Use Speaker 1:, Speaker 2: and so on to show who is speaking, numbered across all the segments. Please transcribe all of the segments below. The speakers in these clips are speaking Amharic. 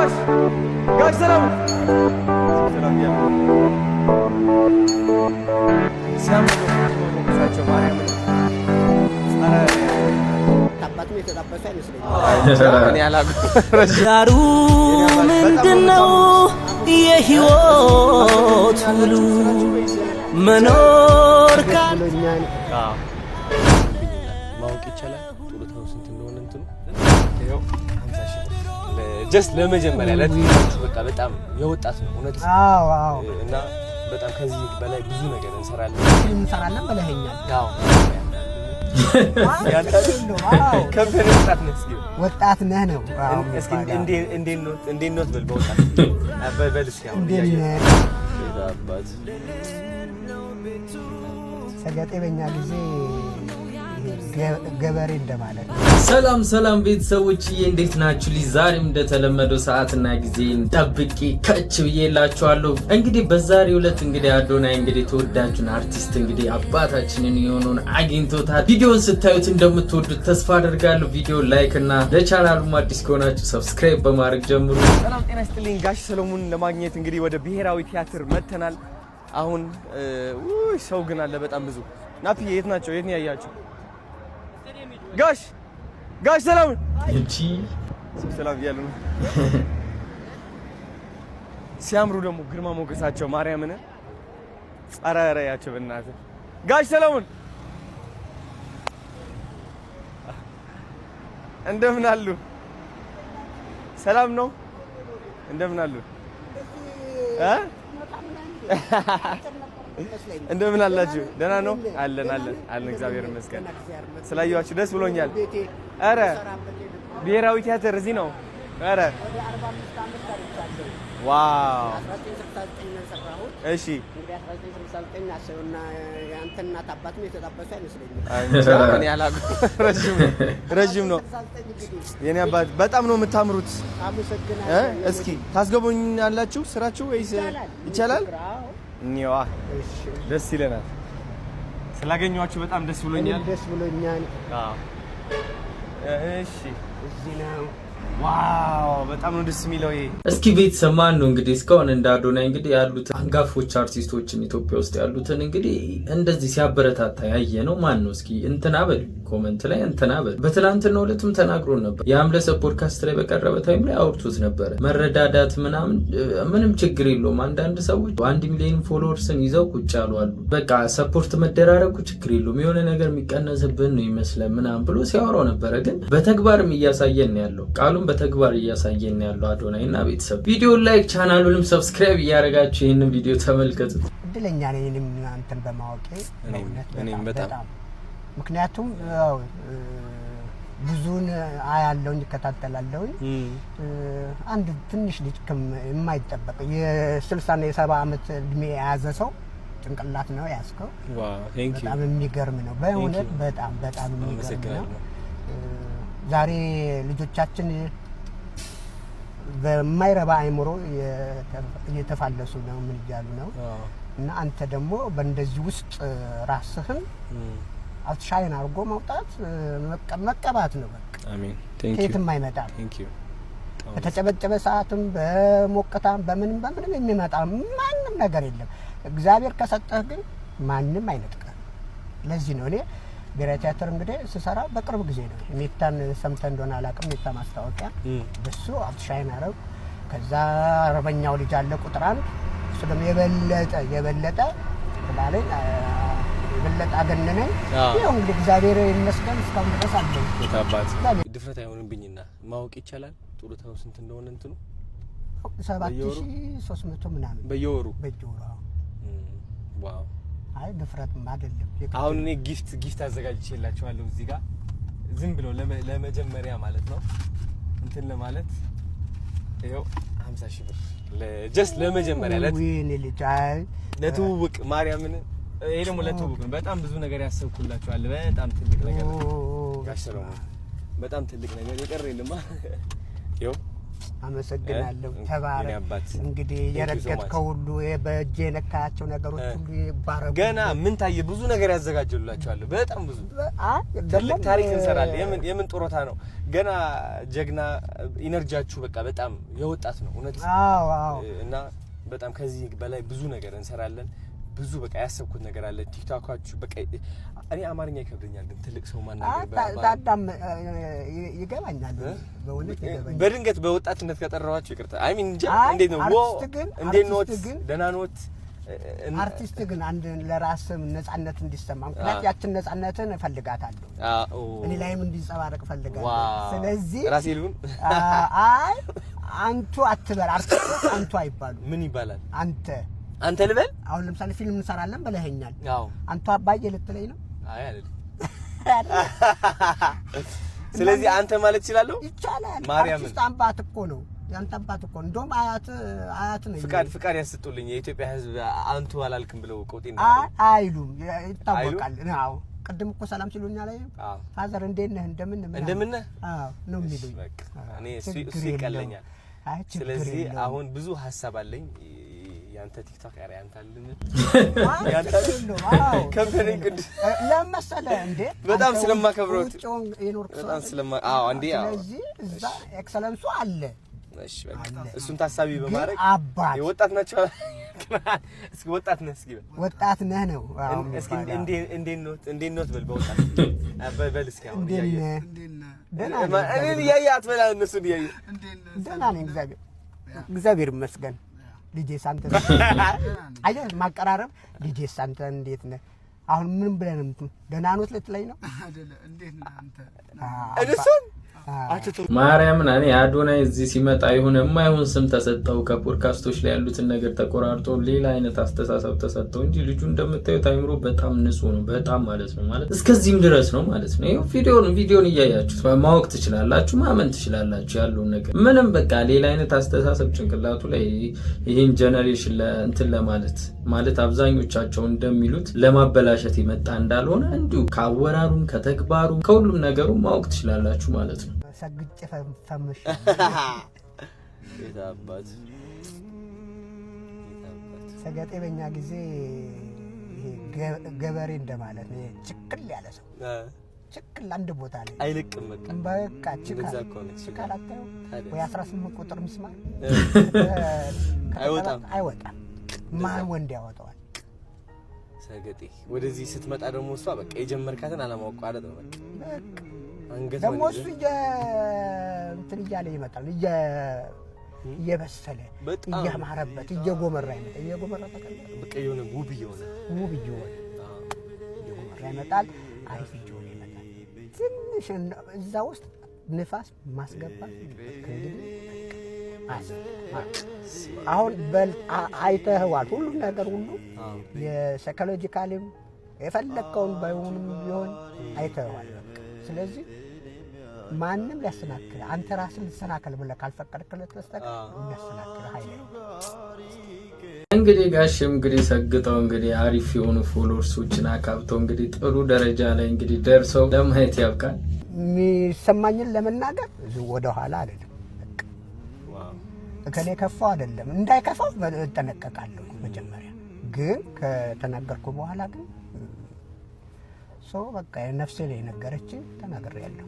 Speaker 1: ጋሽ ሰላም ሰላም ያ ሲያምሩ ማርያም ታባቱ የተጣበሰ አይመስለኝም እኔ አላውቅም
Speaker 2: ዳሩ ምንድነው የህይወት ሁሉ መኖር ካለኛል
Speaker 1: ማወቅ ይቻላል ጡረታው ስንት እንደሆነ እንትኑ ይሄው 50,000 ጀስት ለመጀመሪያ ለትንሽ በቃ በጣም የወጣት ነው እውነት
Speaker 2: አዎ
Speaker 1: እና በጣም ከዚህ በላይ ብዙ ነገር እንሰራለን
Speaker 2: በለኸኛል
Speaker 1: አዎ ከፈለ
Speaker 2: ወጣት ነህ ነው
Speaker 1: እስኪ እንዴት ነው በወጣት በልስ ያው አባት
Speaker 2: ሰገጤ በእኛ ጊዜ ገበሬ እንደማለት ነው።
Speaker 3: ሰላም ቤተሰቦችዬ እንዴት ናችሁ? ዛሬም እንደተለመደው ሰዓትና ጊዜ ጠብቄ ከች ብዬላችኋለሁ። እንግዲህ በዛሬው ዕለት እንግዲህ አዶናይ እንግዲህ ተወዳጁን አርቲስት እንግዲህ አባታችንን የሆነውን አግኝቶታል። ቪዲዮውን ስታዩት እንደምትወዱት ተስፋ አደርጋለሁ። ቪዲዮ ላይክ እና ለቻናሉም አዲስ ከሆናችሁ ሰብስክራይብ በማድረግ ጀምሩ።
Speaker 1: ሰላም ጤና ይስጥልኝ። ጋሽ ሰሎሞን ለማግኘት እንግዲህ ወደ ብሔራዊ ቲያትር መተናል። አሁን ሰው ግን አለ በጣም ብዙ። ናፒ የት ናቸው? የት ነው ያያችሁ? ጋሽ ሰላም
Speaker 3: እቺ
Speaker 1: ሰላም ያሉ ሲያምሩ ደግሞ ግርማ ሞገሳቸው ማርያምን አራራያቸው በእናትህ ጋሽ ሰላም እንደምን አሉ? ሰላም ነው? እንደምን አሉ? እንደምን አላችሁ? ደህና ነው? አለን እግዚአብሔር ይመስገን። ስላየኋችሁ ደስ ብሎኛል። ኧረ ብሔራዊ ቲያትር እዚህ ነው። ኧረ ዋው! እሺ እኔ አላውቅም። ረዥም ነው የኔ አባት። በጣም ነው የምታምሩት። እስኪ ታስገቡኛላችሁ ስራችሁ ወይስ ይቻላል? እኔዋ ደስ ይለናል። ስላገኘኋችሁ በጣም ደስ ብሎኛል። አዎ እሺ እዚህ ነው። ዋው በጣም ነው ደስ የሚለው። ይሄ
Speaker 3: እስኪ ቤተሰብ ማን ነው እንግዲህ እስካሁን እንደ አዶናይ እንግዲህ ያሉት አንጋፎች አርቲስቶችን ኢትዮጵያ ውስጥ ያሉትን እንግዲህ እንደዚህ ሲያበረታታ ያየ ነው ማን ነው? እስኪ እንትና በል ኮሜንት ላይ እንትና በል። በትናንትናው ዕለትም ተናግሮ ነበር። የአምለሰ ፖድካስት ላይ በቀረበ ታይም ላይ አውርቶት ነበር። መረዳዳት ምንም ችግር የለውም። አንዳንድ ሰዎች 1 ሚሊዮን ፎሎወርስን ይዘው ቁጭ ያሉ አሉ። በቃ ሰፖርት መደራረጉ ችግር የለውም። የሆነ ነገር የሚቀነስብን ነው ይመስላል ምናምን ብሎ ሲያወራው ነበረ። ግን በተግባርም እያሳየን ያለው ቃሉን በተግባር እያሳየን ያለው አዶናይ እና ቤተሰብ ቪዲዮ ላይክ ቻናሉንም ሰብስክራይብ እያደረጋችሁ ይሄንን ቪዲዮ ተመልከቱት።
Speaker 2: እድለኛ ነኝ አንተን በማወቄ
Speaker 1: እኔም በጣም
Speaker 2: ምክንያቱም ብዙን አያለውኝ እከታተላለሁኝ። አንድ ትንሽ ልጅ የማይጠበቅ የ60 እና የ70 ዓመት እድሜ የያዘ ሰው ጭንቅላት ነው ያስከው። በጣም የሚገርም ነው በእውነት በጣም የሚገርም ነው። ዛሬ ልጆቻችን በማይረባ አይምሮ እየተፋለሱ ነው ምን ይያሉ ነው። እና አንተ ደግሞ በእንደዚህ ውስጥ ራስህን አትሻይን አድርጎ መውጣት መቀባት ነው። በቃ አሜን ቴንክ አይመጣም። በተጨበጨበ ሰዓትም በሞቅታም በምንም የሚመጣ ማንም ነገር የለም። እግዚአብሔር ከሰጠህ ግን ማንም አይነጥቀም። ለዚህ ነው እኔ ብሔራዊ ቲያትር እንግዲህ ስሰራ በቅርብ ጊዜ ነው። ሜታን ሰምተህ እንደሆነ አላውቅም። ሜታ ማስታወቂያ በሱ አትሻይን አረው። ከዛ አርበኛው ልጅ አለ ቁጥር 1 እሱ ደግሞ የበለጠ ስላለኝ የበለጠ አገነነኝ። ይኸው እንግዲህ እግዚአብሔር ይመስገን እስካሁን ድረስ አለኝ።
Speaker 1: የታባት ድፍረት አይሆንብኝና ማወቅ ይቻላል ጡረታው ስንት እንደሆነ እንትኑ
Speaker 2: 7300 ምናምን በየወሩ
Speaker 1: ዋው!
Speaker 2: አይ ድፍረትም አይደለም።
Speaker 1: አሁን እኔ ጊፍት አዘጋጅቼላችኋለሁ እዚህ ጋር ዝም ብሎ ለመጀመሪያ ማለት ነው እንትን ለማለት ይኸው 50,000 ብር ጀስት ለመጀመሪያ ለትውውቅ ማርያምን። ይሄ ደግሞ ለትውውቅ ነው። በጣም ብዙ ነገር ያሰብኩላችኋል። በጣም ትልቅ ነገር ነው ጋሽ ሰሎሞን፣ በጣም ትልቅ ነገር የቀረ የለማ። ይኸው
Speaker 2: አመሰግናለሁ። ተባረክ። እንግዲህ የረገጥከው ሁሉ በእጄ የነካቸው ነገሮች ሁሉ ይባረኩ።
Speaker 1: ገና ምን ታየ? ብዙ ነገር ያዘጋጀሉላችኋል። በጣም ብዙ ትልቅ ታሪክ እንሰራለን። የምን ጦሮታ ነው? ገና ጀግና ኢነርጂያችሁ በቃ በጣም የወጣት ነው እውነት።
Speaker 2: አዎ
Speaker 1: እና በጣም ከዚህ በላይ ብዙ ነገር እንሰራለን። ብዙ በቃ ያሰብኩት ነገር አለ። ቲክቶካችሁ በቃ እኔ አማርኛ ይከብደኛል፣ ግን ትልቅ ሰው ማናገር
Speaker 2: በጣም ይገባኛል። በእውነት ይገባኛል።
Speaker 1: በድንገት በወጣትነት ከጠራኋችሁ ይቅርታ። አይ ሚን እንዴት ነው እንዴት ነው ደህና ኖት?
Speaker 2: አርቲስት ግን አንድ ለራስም ነፃነት እንዲሰማ ምክንያት ያችን ነፃነትን እፈልጋታለሁ። እኔ ላይም እንዲንጸባረቅ እፈልጋለሁ። ስለዚህ
Speaker 1: ራሴ ልሁን።
Speaker 2: አይ አንቱ አትበል። አርቲስት አንቱ አይባሉ።
Speaker 1: ምን ይባላል?
Speaker 2: አንተ
Speaker 1: ልበል።
Speaker 2: አሁን ለምሳሌ ፊልም እንሰራለን ብለኸኛል።
Speaker 1: አዎ
Speaker 2: አንቱ አባዬ ልትለኝ ነው?
Speaker 1: አይ አይደል። ስለዚህ አንተ ማለት ይችላልው?
Speaker 2: ይቻላል።
Speaker 1: ማርያም
Speaker 2: አርቲስት አባት እኮ ነው። ያንተ አባት እኮ እንደውም አያት ነው።
Speaker 1: ፍቃድ ያስጡልኝ። የኢትዮጵያ ሕዝብ አንቱ አላልክም ብለው ቆጤና
Speaker 2: አይሉም። ይታወቃል። አዎ ቅድም እኮ ሰላም ሲሉኛ ላይ ፋዘር እንዴት ነህ እንደምን ነህ አዎ ነው የሚሉኝ።
Speaker 1: እኔ እሱ ይቀለኛል። ስለዚህ አሁን ብዙ ሀሳብ አለኝ። ያንተ ቲክቶክ አሪያ አንታልን ከበኔ ቅዱስ
Speaker 2: ለምሳሌ እንዴ
Speaker 1: በጣም ስለማከብረው
Speaker 2: በጣም
Speaker 1: አንዴ
Speaker 2: ስለዚህ እዛ ኤክሰለንሱ አለ።
Speaker 1: እሺ በቃ እሱን ታሳቢ በማድረግ የወጣት ናቸው። እስኪ ወጣት ነህ? እስኪ
Speaker 2: ወጣት ነህ ነው?
Speaker 1: አዎ እስኪ እንዴት ነው በል በወጣት በል እስኪ አሁን እኔ ያያት በላ እነሱን ያዩ
Speaker 2: ደህና ነኝ እግዚአብሔር ይመስገን። ልጄ ሳንተ አየህ ማቀራረብ ልጄ ሳንተ እንዴት ነህ? አሁን ምን ብለን ደህና ኖት ልትለኝ ነው አይደለ? እንዴት ነህ አንተ?
Speaker 1: እሱን
Speaker 3: ማርያምን እኔ አዶናይ እዚህ ሲመጣ ይሁን የማይሆን ስም ተሰጠው። ከፖድካስቶች ላይ ያሉትን ነገር ተቆራርጦ ሌላ አይነት አስተሳሰብ ተሰጠው እንጂ ልጁ እንደምታዩት አይምሮ በጣም ንጹህ ነው። በጣም ማለት ነው ማለት እስከዚህም ድረስ ነው ማለት ነው። ይሄው ቪዲዮን እያያችሁት ማወቅ ትችላላችሁ፣ ማመን ትችላላችሁ ያለውን ነገር ምንም በቃ ሌላ አይነት አስተሳሰብ ጭንቅላቱ ላይ ይሄን ጀነሬሽን እንትን ማለት አብዛኞቻቸው እንደሚሉት ለማበላሸት የመጣ እንዳልሆነ እንዲሁ ካወራሩም ከተግባሩ ከሁሉም ነገሩ ማወቅ ትችላላችሁ ማለት ነው።
Speaker 2: ሰግጬ ፈምሽ
Speaker 1: የታባት
Speaker 2: ሰገጤ በእኛ ጊዜ ይሄ ገበሬ እንደማለት ነው። ችክል ያለ ሰው ችክል አንድ ቦታ ላይ
Speaker 1: አይለቅም።
Speaker 2: በቃ ችክል አታየው ወይ 18 ቁጥር ሚስማር አይወጣም። ማን ወንድ ያወጣዋል?
Speaker 1: ሰገጤ ወደዚህ ስትመጣ ደግሞ እሷ በቃ የጀመርካትን አለማቋረጥ ነው በቃ
Speaker 2: ደግሞ እሱ እንትን እያለ ይመጣል እየበሰለ እያማረበት እየጎመራ ይመጣል። እየጎመራ ተቀበለ
Speaker 1: በቃ የሆነ ውብ እየሆነ
Speaker 2: እየጎመራ ይመጣል። አሪፍ እየሆነ ይመጣል። ትንሽ እዛ ውስጥ ንፋስ ማስገባት እንግዲህ አሁን አይተህዋል። ሁሉ ነገር ሁሉ የሳይኮሎጂካልም የፈለከውን ባይሆንም ቢሆን አይተህዋል። ስለዚህ ማንም ሊያሰናክል አንተ ራስህ ልትሰናከል ብለህ ካልፈቀድክለት በስተቀር የሚያሰናክል ኃይል
Speaker 3: እንግዲህ ጋሽም እንግዲህ ሰግጠው እንግዲህ አሪፍ የሆኑ ፎሎወርሶችን አካብተው እንግዲህ ጥሩ ደረጃ ላይ እንግዲህ ደርሰው ለማየት ያብቃል።
Speaker 2: የሚሰማኝን ለመናገር ወደ ኋላ አይደለም። እከሌ ከፋው አይደለም እንዳይከፋው እጠነቀቃለሁ። መጀመሪያ ግን ከተናገርኩ በኋላ ግን በቃ ነፍሴ ላይ ነገረችኝ ተናግሬያለሁ።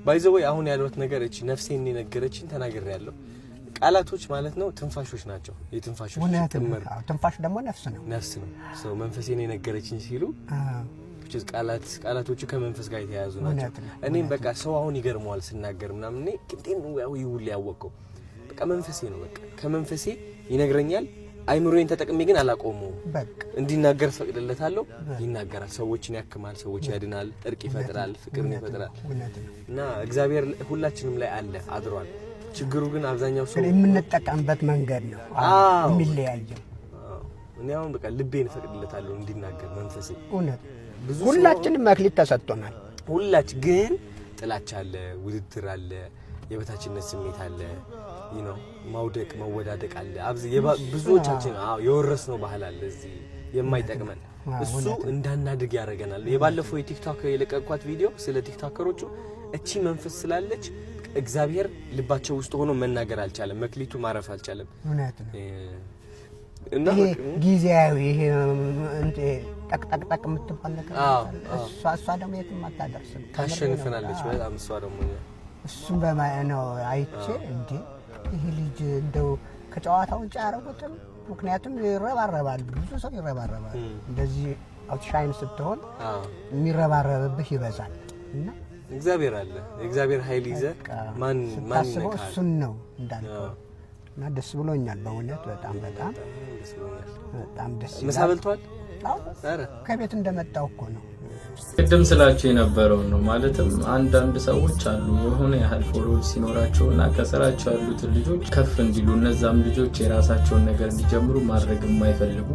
Speaker 1: ባይዘው አሁን ያሉት ነገር እቺ ነፍሴን የነገረችኝ ተናግሬያለሁ። ቃላቶች ማለት ነው ትንፋሾች ናቸው። የትንፋሾች ጥምር።
Speaker 2: ትንፋሽ ደግሞ ነፍስ ነው።
Speaker 1: ሰው መንፈሴን የነገረችኝ ሲሉ ቃላቶቹ ከመንፈስ ጋር የተያያዙ ናቸው። እኔም በቃ ሰው አሁን ይገርመዋል ስናገር ምናምን እኔ ቅጤን ነው ይውል ያወቀው በቃ መንፈሴ ነው። በቃ ከመንፈሴ ይነግረኛል። አይምሮዬን ተጠቅሜ ግን አላቆመውም። እንዲናገር ፈቅድለታለሁ። ይናገራል። ሰዎችን ያክማል፣ ሰዎች ያድናል፣ እርቅ ይፈጥራል፣ ፍቅርን ይፈጥራል። እና እግዚአብሔር ሁላችንም ላይ አለ አድሯል። ችግሩ ግን አብዛኛው ሰው
Speaker 2: የምንጠቀምበት መንገድ ነው የሚለያየው።
Speaker 1: እኔ አሁን በቃ ልቤን ፈቅድለታለሁ እንዲናገር መንፈሴ።
Speaker 2: ሁላችንም መክሊት ተሰጥቶናል።
Speaker 1: ሁላችን ግን ጥላቻ አለ፣ ውድድር አለ፣ የበታችነት ስሜት አለ፣ ማውደቅ መወዳደቅ አለ። ብዙዎቻችን የወረስነው ባህል አለ እዚህ የማይጠቅመን እሱ እንዳናድግ ያደርገናል። የባለፈው የቲክቶክ የለቀቅኳት ቪዲዮ ስለ ቲክቶከሮቹ እቺ መንፈስ ስላለች እግዚአብሔር ልባቸው ውስጥ ሆኖ መናገር አልቻለም። መክሊቱ ማረፍ አልቻለም።
Speaker 2: እውነት ነው።
Speaker 1: እና
Speaker 2: ጊዜያዊ ይሄ ጠቅጠቅጠቅ የምትባል ነገር እሷ ደግሞ የትም አታደርስም።
Speaker 1: ታሸንፈናለች በጣም እሷ ደግሞ
Speaker 2: እሱም በማነው አይቼ እንዴ ይሄ ልጅ እንደው ከጨዋታው ውጭ አያረጉትም። ምክንያቱም ይረባረባሉ፣ ብዙ ሰው ይረባረባል። እንደዚህ አውትሻይን ስትሆን የሚረባረብብህ ይበዛል። እና
Speaker 1: እግዚአብሔር አለ፣ እግዚአብሔር ኃይል ይዘ ማን
Speaker 2: ታስበው እሱን ነው እንዳልከው። እና ደስ ብሎኛል በእውነት በጣም በጣም ደስ ይላል።
Speaker 1: ምሳ በልቷል?
Speaker 2: አረ ከቤት እንደመጣው እኮ ነው።
Speaker 3: ቅድም ስላችሁ የነበረው ነው። ማለትም አንዳንድ ሰዎች አሉ የሆነ ያህል ፎሎወርስ ሲኖራቸውና ከስራቸው ያሉትን ልጆች ከፍ እንዲሉ እነዛም ልጆች የራሳቸውን ነገር እንዲጀምሩ ማድረግ የማይፈልጉ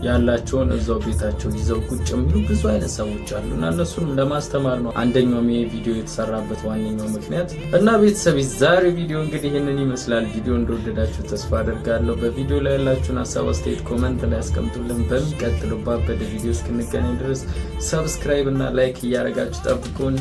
Speaker 3: ያላቸውን እዛው ቤታቸው ይዘው ቁጭ የሚሉ ብዙ አይነት ሰዎች አሉ እና እነሱንም ለማስተማር ነው አንደኛው ይሄ ቪዲዮ የተሰራበት ዋነኛው ምክንያት። እና ቤተሰብ ዛሬ ቪዲዮ እንግዲህ ይህንን ይመስላል። ቪዲዮ እንደወደዳችሁ ተስፋ አደርጋለሁ። በቪዲዮ ላይ ያላችሁን ሀሳብ አስተያየት ኮሜንት ላይ አስቀምጡልን። በሚቀጥለው ባበደ ቪዲዮ እስክንገናኝ ድረስ ሰብስክራይብ እና ላይክ እያደረጋችሁ ጠብቁን።